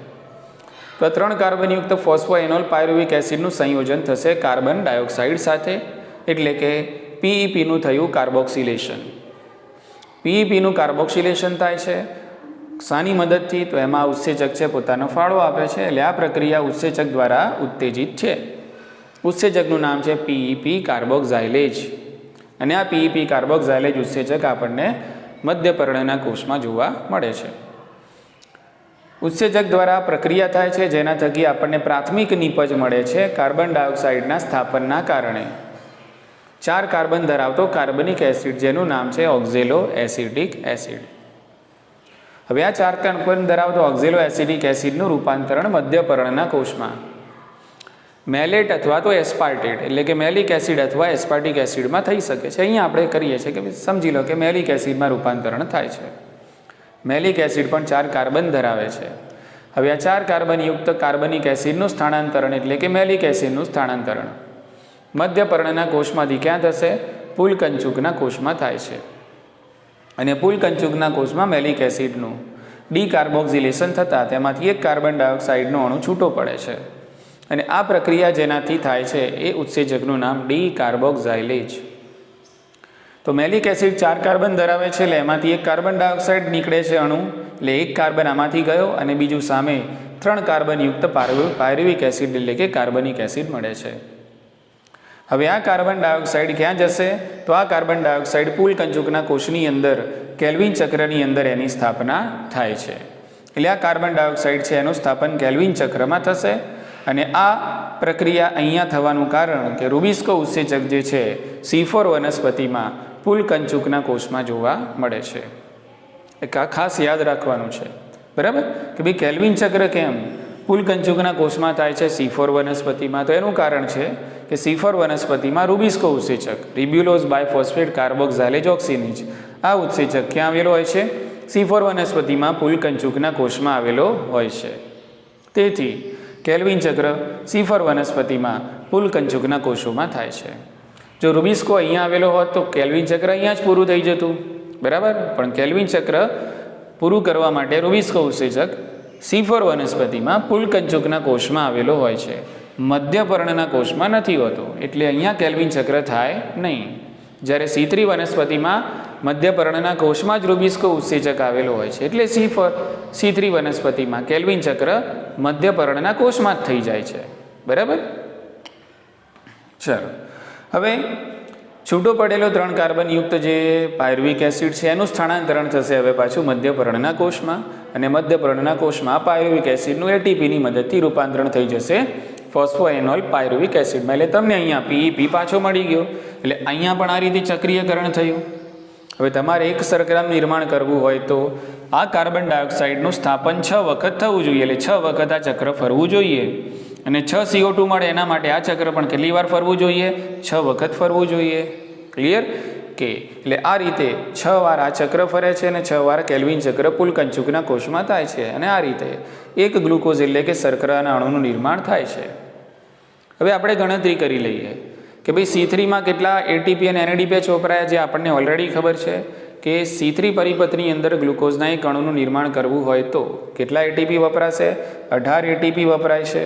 તો 3 કાર્બનયુક્ત ફોસ્ફોએનોલ પાયરુવિક એસિડનું સંયોજન થશે કાર્બન ડાયોક્સાઇડ સાથે, એટલે કે પીઈપીનું થયું કાર્બોક્સિલેશન. પીઈપીનું કાર્બોક્સિલેશન થાય છે શાની મદદથી? તો એમાં ઉત્સેચક છે પોતાનો ફાળો આપે છે. એટલે આ પ્રક્રિયા ઉત્સેચક દ્વારા ઉત્તેજિત છે. ઉત્સેચકનું નામ છે પીઈપી કાર્બોક્સાઇલેજ, અને આ પીઈપી કાર્બોક્સાઇલેજ ઉત્સેચક આપણને મધ્યપર્ણના કોષમાં જોવા મળે છે. ઉત્સેચક દ્વારા પ્રક્રિયા થાય છે જેના થકી આપણને પ્રાથમિક નીપજ મળે છે કાર્બન ડાયોક્સાઇડના સ્થાપનના કારણે. 4 કાર્બન ધરાવતો કાર્બનિક એસિડ જેનું નામ છે ઓક્ઝેલો એસિટિક એસિડ. હવે આ 4 કાર્બન ધરાવતો ઓક્ઝેલો એસિડિક એસિડનું રૂપાંતરણ મધ્યપર્ણના કોષમાં મેલેટ અથવા તો એસ્પાર્ટેટ એટલે કે મેલિક એસિડ અથવા એસ્પાર્ટિક એસિડમાં થઈ શકે છે. અહીંયા આપણે કરીએ છીએ કે સમજી લો કે મેલિક એસિડમાં રૂપાંતરણ થાય છે. મેલિક એસિડ પણ 4 કાર્બન ધરાવે છે. હવે આ 4 કાર્બનયુક્ત કાર્બનિક એસિડનું સ્થાનાંતરણ એટલે કે મેલિક એસિડનું સ્થાનાંતરણ મધ્યપર્ણના કોષમાંથી ક્યાં થશે? પુલકંચુકના કોષમાં થાય છે. અને પુલકંચુકના કોષમાં મેલિક એસિડનું ડીકાર્બોક્સિલેશન થતાં તેમાંથી એક કાર્બન ડાયોક્સાઇડનો અણુ છૂટો પડે છે, અને આ પ્રક્રિયા જેનાથી થાય છે એ ઉત્સેચકનું નામ ડીકાર્બોક્સાઇલેજ. તો મેલિક એસિડ 4 કાર્બન ધરાવે છે એટલે એમાંથી એક કાર્બન ડાયોક્સાઇડ નીકળે છે અણુ, એટલે એક કાર્બન આમાંથી ગયો અને બીજું સામે 3 કાર્બનયુક્ત પાયરુવિક એસિડ એટલે કે કાર્બનિક એસિડ મળે છે. હવે આ કાર્બન ડાયોક્સાઇડ ક્યાં જશે? તો આ કાર્બન ડાયોક્સાઇડ પુલકંચુકના કોષની અંદર કેલ્વિન ચક્રની અંદર એની સ્થાપના થાય છે. એટલે આ કાર્બન ડાયોક્સાઇડ છે એનું સ્થાપન કેલ્વિન ચક્રમાં થશે, અને આ પ્રક્રિયા અહીંયા થવાનું કારણ કે રૂબિસ્કો ઉત્સેચક જે છે C4 વનસ્પતિમાં પુલકંચુકના કોષમાં જોવા મળે છે. એક આ ખાસ યાદ રાખવાનું છે, બરાબર? કે ભાઈ કેલ્વિન ચક્ર કેમ પુલકંચુકના કોષમાં થાય છે C4 વનસ્પતિમાં? તો એનું કારણ છે કે C4 વનસ્પતિમાં રૂબિસ્કો ઉત્સેચક રિબ્યુલોઝ બાયફોસ્ફેટ કાર્બોક્સાઇલેજ ઓક્સિનેજ આ ઉત્સેચક ક્યાં આવેલો હોય છે? C4 વનસ્પતિમાં પુલકંચુકના કોષમાં આવેલો હોય છે. તેથી કેલ્વિન ચક્ર C4 વનસ્પતિમાં પુલકંચુકના કોષોમાં થાય છે. જો રૂબિસ્કો અહીંયા આવેલો હોત તો કેલ્વિન ચક્ર અહીંયા જ પૂરું થઈ જતું, બરાબર, પણ કેલ્વિન ચક્ર પૂરું કરવા માટે રૂબિસ્કો ઉત્સેચક C4 વનસ્પતિમાં પુલકંચુકના કોષમાં આવેલો હોય છે, મધ્યપર્ણના કોષમાં નથી હોતો, એટલે અહીંયા કેલ્વિન ચક્ર થાય નહીં. જ્યારે C3 વનસ્પતિમાં મધ્યપર્ણના કોષમાં જ રૂબિસ્કો ઉત્સેચક આવેલો હોય છે, એટલે C3 વનસ્પતિમાં કેલ્વિન ચક્ર મધ્યપર્ણના કોષમાં જ થઈ જાય છે. બરાબર. ચલો હવે છૂટો પડેલો 3 કાર્બનયુક્ત જે પાયરુવિક એસિડ છે એનું સ્થાનાંતરણ થશે હવે પાછું મધ્યપર્ણના કોષમાં, અને મધ્યપર્ણના કોષમાં પાયરુવિક એસિડનું એટીપીની મદદથી રૂપાંતરણ થઈ જશે ફોસ્ફોએનોલ પાયરુવિક એસિડમાં. એટલે તમને અહીંયા પીઈપી પાછો મળી ગયો. એટલે અહીંયા પણ આ રીતે ચક્રીયકરણ થયું. હવે તમારે એક શર્કરાનું નિર્માણ કરવું હોય તો આ કાર્બન ડાયોક્સાઇડનું સ્થાપન 6 વખત થવું જોઈએ, એટલે 6 વખત આ ચક્ર ફરવું જોઈએ. અને 6 CO2 મળે એના માટે આ ચક્ર પણ કેટલી વાર ફરવું જોઈએ? 6 વખત ફરવું જોઈએ. ક્લિયર કે એટલે આ રીતે 6 વાર આ ચક્ર ફરે છે અને 6 વાર કેલ્વિન ચક્ર પુલકંચુકના કોષમાં થાય છે, અને આ રીતે એક ગ્લુકોઝ એટલે કે શર્કરાના અણુનું નિર્માણ થાય છે. હવે આપણે ગણતરી કરી લઈએ કે ભાઈ C3માં કેટલા ATP અને NADPH વપરાયા, જે આપણને ઓલરેડી ખબર છે કે C3 પરિપથની અંદર ગ્લુકોઝના એક અણુનું નિર્માણ કરવું હોય તો કેટલા ATP વપરાશે? 18 ATP વપરાય છે.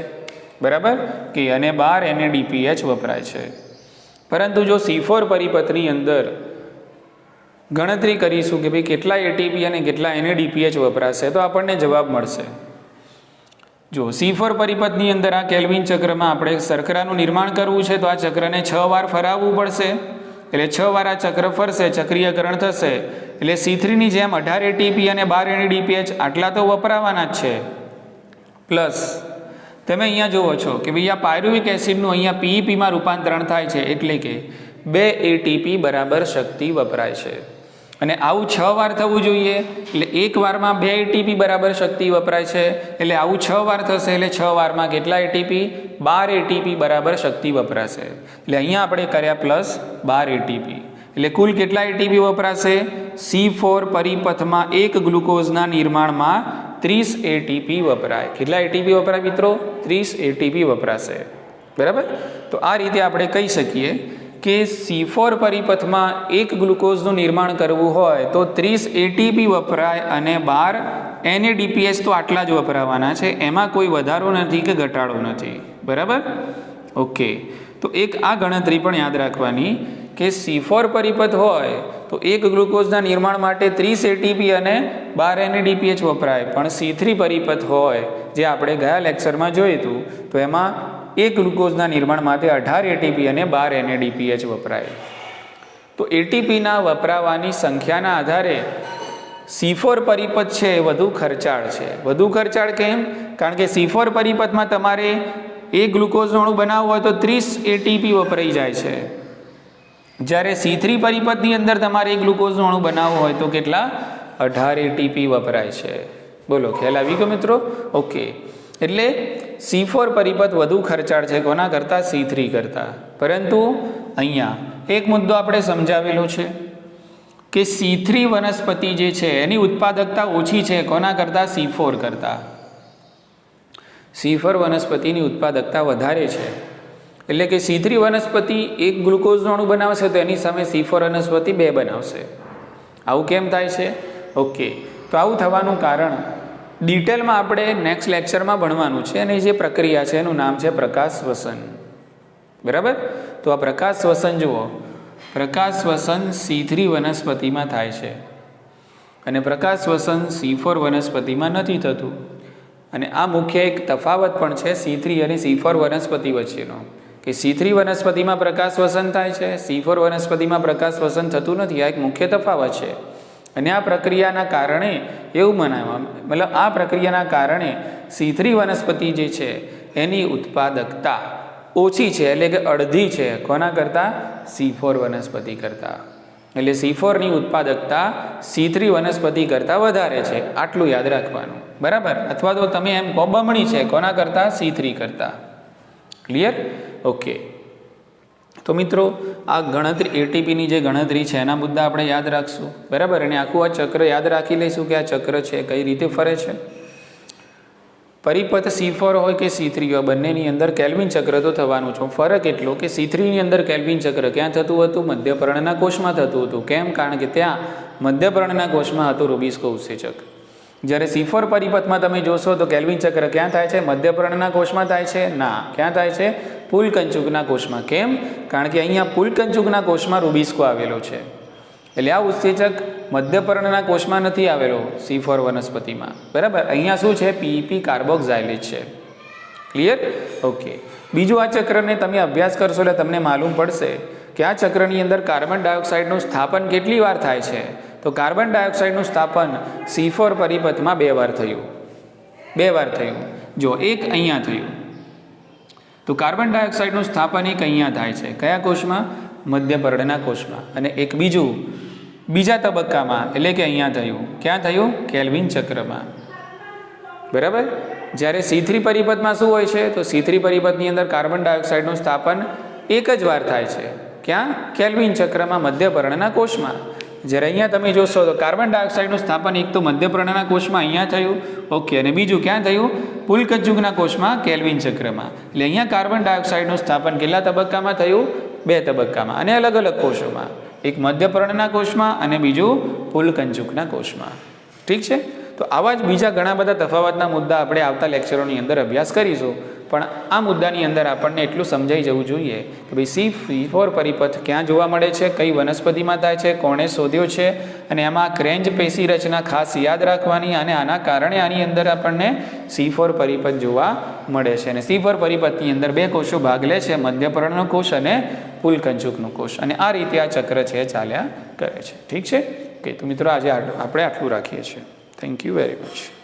બરાબર કે અને 12 NADPH વપરાય છે. પરંતુ જો C4 પરિપથની અંદર ગણતરી કરીશું કે ભાઈ કેટલા ATP અને કેટલા NADPH વપરાશે, તો આપણને જવાબ મળશે. જો C4 પરિપથની અંદર આ કેલ્વિન ચક્રમાં આપણે શર્કરાનું નિર્માણ કરવું છે તો આ ચક્રને 6 વાર ફરાવવું પડશે. એટલે 6 વાર આ ચક્ર ફરશે, ચક્રીયકરણ થશે, એટલે C3ની જેમ 18 ATP અને 12 NADPH આટલા તો વપરાવાના જ છે. પ્લસ તમે અહીંયા જુઓ છો કે ભાઈ આ પાયરુવિક એસિડનું અહીંયા પીઈપીમાં રૂપાંતરણ થાય છે, એટલે કે 2 ATP બરાબર શક્તિ વપરાય છે. અને આવું 6 વાર થવું જોઈએ, એટલે એક વારમાં 2 ATP બરાબર શક્તિ વપરાય છે, એટલે આવું 6 વાર થશે, એટલે 6 વારમાં કેટલા ATP? 12 ATP બરાબર શક્તિ વપરાશે. એટલે અહીંયા આપણે કર્યા પ્લસ 12 ATP, એટલે કુલ કેટલા ATP વપરાશે? C4 પરિપથમાં એક ગ્લુકોઝના નિર્માણમાં 30 ATP વપરાય. કેટલા ATP વપરાય મિત્રો? 30 ATP વપરાશે. બરાબર. તો આ રીતે આપણે કહી શકીએ કે C4 પરિપથમાં એક ગ્લુકોઝનું નિર્માણ કરવું હોય તો 30 ATP વપરાય અને 12 NADPH તો આટલા જ વપરાવાના છે, એમાં કોઈ વધારો નથી કે ઘટાડો નથી. બરાબર. ઓકે, તો એક આ ગણતરી પણ યાદ રાખવાની કે C4 પરિપથ હોય તો એક ગ્લુકોઝના નિર્માણ માટે 30 ATP અને 12 NADPH વપરાય, પણ C3 પરિપથ હોય જે આપણે ગયા લેક્ચરમાં જોયું હતું તો એમાં એક ગ્લુકોઝના નિર્માણ માટે 18 ATP અને 12 NADPH વપરાય. તો ATPના વપરાવાની સંખ્યાના આધારે C4 પરિપથ છે એ વધુ ખર્ચાળ છે. વધુ ખર્ચાળ કેમ? કારણ કે C4 પરિપથમાં તમારે એક ગ્લુકોઝનું અણુ બનાવવું હોય તો 30 ATP વપરાઈ જાય છે, જ્યારે C3 પરિપથની અંદર તમારે એક ગ્લુકોઝનું અણુ બનાવવું હોય તો કેટલા? 18 ATP વપરાય છે. બોલો, ખ્યાલ આવી ગયો મિત્રો? ઓકે, એટલે C4 પરિપથ વધુ ખર્ચાળ છે કોના કરતાં? C3 કરતાં. પરંતુ અહીંયા એક મુદ્દો આપણે સમજાવેલો છે કે C3 વનસ્પતિ જે છે એની ઉત્પાદકતા ઓછી છે કોના કરતાં? C4 કરતાં. C4 વનસ્પતિની ઉત્પાદકતા વધારે છે, એટલે કે C3 વનસ્પતિ એક ગ્લુકોઝનું અણુ બનાવશે તો એની સામે C4 વનસ્પતિ 2 બનાવશે. આવું કેમ થાય છે? ઓકે, તો આવું થવાનું કારણ ડિટેલમાં આપણે નેક્સ્ટ લેક્ચરમાં ભણવાનું છે, અને જે પ્રક્રિયા છે એનું નામ છે પ્રકાશ શ્વસન. બરાબર. તો આ પ્રકાશ શ્વસન જુઓ, પ્રકાશ શ્વસન C3 વનસ્પતિમાં થાય છે અને પ્રકાશ શ્વસન C4 વનસ્પતિમાં નથી થતું. અને આ મુખ્ય એક તફાવત પણ છે C3 અને C4 વનસ્પતિ વચ્ચેનો, કે C3 વનસ્પતિમાં પ્રકાશ શ્વસન થાય છે, C4 વનસ્પતિમાં પ્રકાશ શ્વસન થતું નથી. આ એક મુખ્ય તફાવત છે. અને આ પ્રક્રિયાના કારણે એવું મતલબ આ પ્રક્રિયાના કારણે C3 વનસ્પતિ જે છે એની ઉત્પાદકતા ઓછી છે, એટલે કે અડધી છે કોના કરતાં? C4 વનસ્પતિ કરતાં. એટલે C4ની ઉત્પાદકતા C3 વનસ્પતિ કરતાં વધારે છે, આટલું યાદ રાખવાનું. બરાબર. અથવા તો તમે એમ કહો બમણી છે કોના કરતાં? C3 કરતાં. ક્લિયર? ઓકે, તો મિત્રો આ ગણતરી ATPની જે ગણતરી છે એના મુદ્દા આપણે યાદ રાખશું. બરાબર. અને આખું આ ચક્ર યાદ રાખી લઈશું કે આ ચક્ર છે કઈ રીતે ફરે છે. પરિપથ C4 હોય કે C3 હોય બંનેની અંદર કેલ્વિન ચક્ર તો થવાનું છે. ફરક એટલો કે C3ની અંદર કેલ્વિન ચક્ર ક્યાં થતું હતું? મધ્યપર્ણના કોષમાં થતું હતું. કેમ? કારણ કે ત્યાં મધ્યપર્ણના કોષમાં હતું રૂબિસ્કો ઉત્સેચક. જ્યારે C4 પરિપથમાં તમે જોશો તો કેલ્વિન ચક્ર ક્યાં થાય છે? મધ્યપર્ણના કોષમાં થાય છે? ના. ક્યાં થાય છે? પુલકંચુકના કોષમાં. કેમ? કારણ કે અહીંયા પુલકંચુકના કોષમાં રૂબિસ્કો આવેલો છે. એટલે આ ઉત્સેચક મધ્યપર્ણના કોષમાં નથી આવેલો C4 વનસ્પતિમાં. બરાબર. અહીંયા શું છે? PEP કાર્બોક્સાઇલેજ છે. ક્લિયર? ઓકે. બીજું આ ચક્રને તમે અભ્યાસ કરશો એટલે તમને માલુમ પડશે કે આ ચક્રની અંદર કાર્બન ડાયોક્સાઇડનું સ્થાપન કેટલી વાર થાય છે? તો કાર્બન ડાયોક્સાઇડનું સ્થાપન C4 પરિપથમાં 2 વાર થયું. 2 વાર થયું. જો એક અહીંયા થયું તો કાર્બન ડાયોક્સાઇડનું સ્થાપન એક અહીંયા થાય છે. કયા કોષમાં? મધ્યપર્ણના કોષમાં. અને એક બીજું બીજા તબક્કામાં એટલે કે અહીંયા થયું. ક્યાં થયું? કેલ્વિન ચક્રમાં. બરાબર. જ્યારે C3 પરિપથમાં શું હોય છે? તો C3 પરિપથની અંદર કાર્બન ડાયોક્સાઇડનું સ્થાપન એક જ વાર થાય છે. ક્યાં? કેલ્વિન ચક્રમાં મધ્યપર્ણના કોષમાં. જ્યારે અહીંયા તમે જોશો તો કાર્બન ડાયોક્સાઇડનું સ્થાપન એક તો મધ્યપર્ણના કોષમાં અહીંયા થયું. ઓકે. અને બીજું ક્યાં થયું? પુલકંચુકના કોષમાં કેલ્વિન ચક્રમાં. એટલે અહીંયા કાર્બન ડાયોક્સાઇડનું સ્થાપન કેટલા તબક્કામાં થયું? 2 તબક્કામાં. અને અલગ અલગ કોષોમાં. એક મધ્યપર્ણના કોષમાં અને બીજું પુલકંચુકના કોષમાં. ઠીક છે. તો આવા જ બીજા ઘણા બધા તફાવતના મુદ્દા આપણે આવતા લેક્ચરોની અંદર અભ્યાસ કરીશું. પણ આ મુદ્દાની અંદર આપણને એટલું સમજાઈ જવું જોઈએ કે ભાઈ C4 પરિપથ ક્યાં જોવા મળે છે, કઈ વનસ્પતિમાં થાય છે, કોણે શોધ્યો છે, અને એમાં ક્રેન્જ પેશી રચના ખાસ યાદ રાખવાની. અને આના કારણે આની અંદર આપણને C4 પરિપથ જોવા મળે છે. અને C4 પરિપથની અંદર 2 કોષો ભાગ લે છે, મધ્યપર્ણનો કોષ અને પુલકંચુકનો કોષ. અને આ રીતે આ ચક્ર છે ચાલ્યા કરે છે. ઠીક છે. ઓકે. તો મિત્રો આજે આપણે આટલું રાખીએ છીએ. Thank you very much.